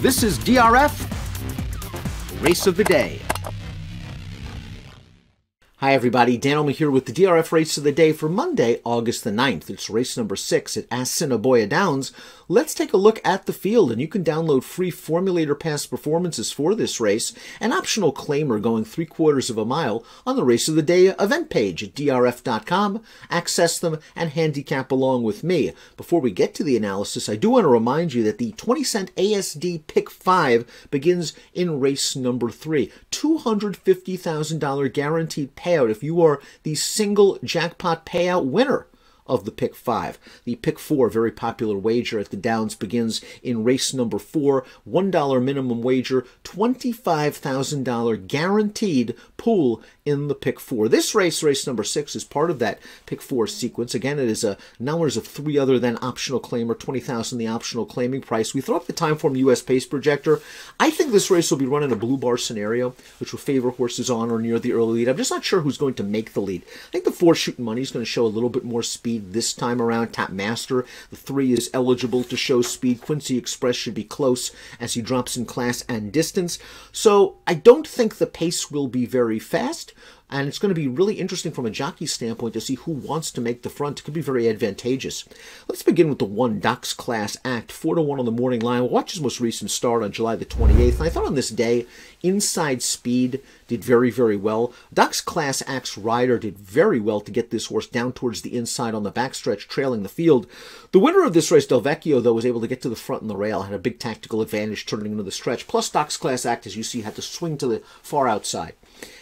This is DRF Race of the Day. Hi everybody, Dan Illman here with the DRF Race of the Day for Monday, August the 9th. It's race number 6 at Assiniboia Downs. Let's take a look at the field, and you can download free formulator past performances for this race, an optional claimer going 3/4 of a mile on the Race of the Day event page at DRF.com. Access them and handicap along with me. Before we get to the analysis, I do want to remind you that the 20-cent ASD Pick 5 begins in race number 3. $250,000 guaranteed payout if you are the single jackpot payout winner of the Pick 5. The Pick 4, very popular wager at the Downs, begins in race number 4. $1 minimum wager, $25,000 guaranteed pool in the Pick 4. This race, race number 6, is part of that Pick 4 sequence. Again, it is a numbers of 3 other than optional claimer, $20,000 the optional claiming price. We throw up the Timeform US Pace Projector. I think this race will be run in a blue bar scenario, which will favor horses on or near the early lead. I'm just not sure who's going to make the lead. I think the 4 Shooting Money is going to show a little bit more speed this time around. Tap Master, the 3 is eligible to show speed. Quincy Express should be close as he drops in class and distance. So I don't think the pace will be very fast. And it's going to be really interesting from a jockey standpoint to see who wants to make the front. It could be very advantageous. Let's begin with the 1 Doc's Class Act, 4-1 on the morning line. We'll watch his most recent start on July the 28th. And I thought on this day, Inside Speed did very, very well. Doc's Class Act's rider did very well to get this horse down towards the inside on the backstretch, trailing the field. The winner of this race, Del Vecchio, though, was able to get to the front in the rail, had a big tactical advantage turning into the stretch. Plus, Doc's Class Act, as you see, had to swing to the far outside.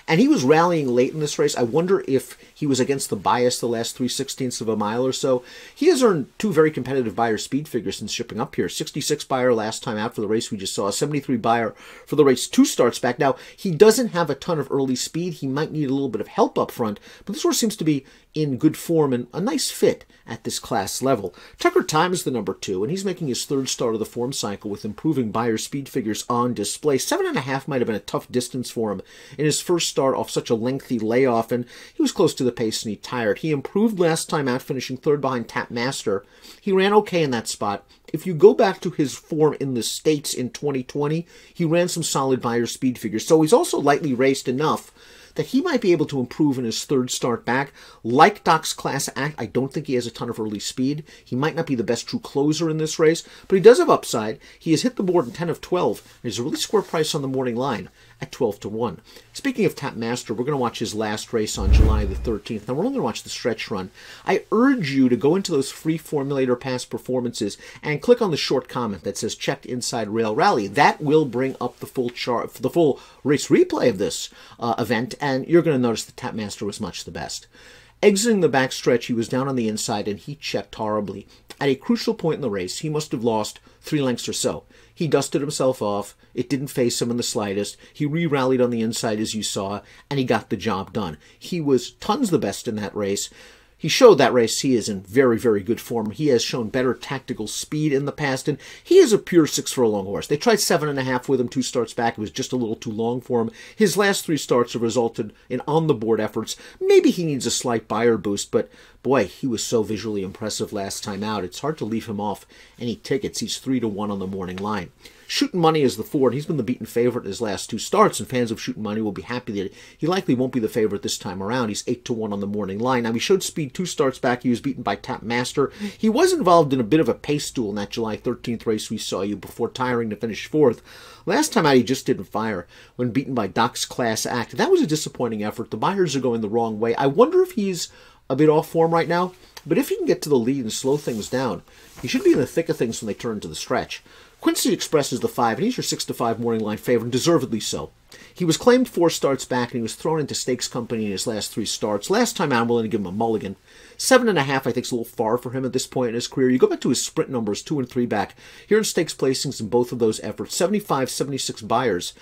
And he was rallying late in this race. I wonder if he was against the bias the last 3/16 of a mile or so. He has earned 2 very competitive Beyer speed figures since shipping up here. 66 Beyer last time out for the race we just saw. 73 Beyer for the race 2 starts back. Now, he doesn't have a ton of early speed. He might need a little bit of help up front. But this horse seems to be in good form and a nice fit at this class level. Tucker Time is the number 2, and he's making his 3rd start of the form cycle with improving Beyer speed figures on display. 7.5 might have been a tough distance for him in his first start off such a lengthy layoff, and he was close to the pace and he tired. He improved last time out, finishing 3rd behind Tap Master. He ran okay in that spot. If you go back to his form in the States in 2020, he ran some solid Beyer speed figures. So he's also lightly raced enough that he might be able to improve in his 3rd start back. Like Doc's Class Act, I don't think he has a ton of early speed. He might not be the best true closer in this race, but he does have upside. He has hit the board in 10 of 12. There's a really square price on the morning line at 12-1. Speaking of Tap Master, we're going to watch his last race on July the 13th. Now, we're only going to watch the stretch run. I urge you to go into those free formulator past performances and click on the short comment that says checked inside rail rally. That will bring up the full chart, the full race replay of this event, and you're going to notice that Tap Master was much the best. Exiting the backstretch, he was down on the inside, and he checked horribly. At a crucial point in the race, he must have lost 3 lengths or so. He dusted himself off. It didn't faze him in the slightest. He re-rallied on the inside, as you saw, and he got the job done. He was tons the best in that race. He showed that race he is in very, very good form. He has shown better tactical speed in the past, and he is a pure 6-furlong horse. They tried 7.5 with him 2 starts back. It was just a little too long for him. His last 3 starts have resulted in on-the-board efforts. Maybe he needs a slight Beyer boost, but boy, he was so visually impressive last time out. It's hard to leave him off any tickets. He's 3-1 on the morning line. Shooting Money is the 4, and he's been the beaten favorite in his last 2 starts, and fans of Shooting Money will be happy that he likely won't be the favorite this time around. He's 8-1 on the morning line. Now, he showed speed 2 starts back. He was beaten by Tap Master. He was involved in a bit of a pace duel in that July 13th race we saw you before tiring to finish 4th. Last time out, he just didn't fire when beaten by Doc's Class Act. That was a disappointing effort. The Beyers are going the wrong way. I wonder if he's a bit off form right now, but if he can get to the lead and slow things down, he should be in the thick of things when they turn to the stretch. Quincy Express is the 5, and he's your 6-5 morning line favorite, and deservedly so. He was claimed 4 starts back, and he was thrown into stakes company in his last 3 starts. Last time out, I'm willing to give him a mulligan. 7.5, I think, is a little far for him at this point in his career. You go back to his sprint numbers, 2 and 3 back. Here in stakes placings in both of those efforts, 75, 76 Beyers.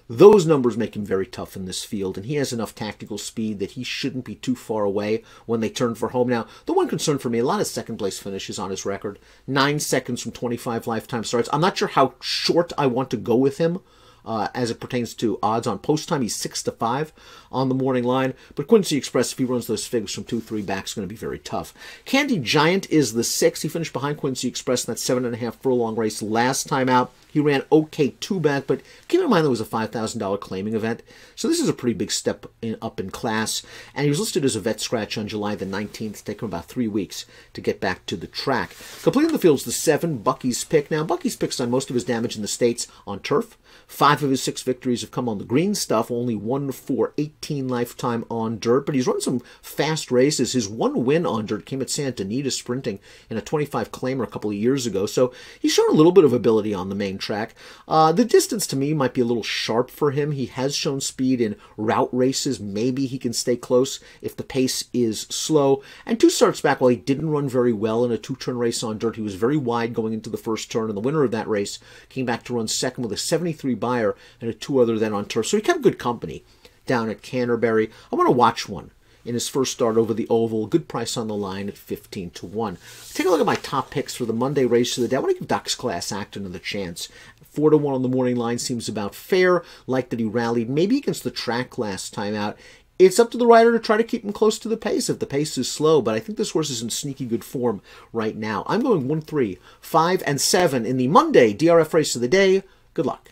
Those numbers make him very tough in this field, and he has enough tactical speed that he shouldn't be too far away when they turn for home. Now, the one concern for me, a lot of second-place finishes on his record. 9 seconds from 25 lifetime starts. I'm not sure how short I want to go with him. As it pertains to odds on post time, he's 6-5 on the morning line. But Quincy Express, if he runs those figs from 2-3 back, is going to be very tough. Candy Giant is the 6. He finished behind Quincy Express in that 7.5 furlong race last time out. He He ran okay two-back, but keep in mind there was a $5,000 claiming event, so this is a pretty big step up in class. And he was listed as a vet scratch on July the 19th. Taking him about 3 weeks to get back to the track. Completing the field's the 7, Bucky's Pick. Now, Bucky's Pick's done most of his damage in the States on turf. 5 of his 6 victories have come on the green stuff, only 1 for 18 lifetime on dirt, but he's run some fast races. His 1 win on dirt came at Santa Anita sprinting in a 25 claimer a couple of years ago, so he's shown a little bit of ability on the main track. The distance to me might be a little sharp for him. He has shown speed in route races. Maybe he can stay close if the pace is slow. And 2 starts back, while he didn't run very well in a 2-turn race on dirt, he was very wide going into the first turn, and the winner of that race came back to run second with a 73 buyer and a 2 other then on turf. So he kept good company down at Canterbury. I want to watch one in his first start over the oval. Good price on the line at 15 to 1. Take a look at my top picks for the Monday race of the day. I want to give Ducks Class Acton another chance. 4 to 1 on the morning line seems about fair. Like that he rallied maybe against the track last time out. It's up to the rider to try to keep him close to the pace if the pace is slow, but I think this horse is in sneaky good form right now. I'm going 1, 3, 5, and 7 in the Monday DRF race of the day. Good luck.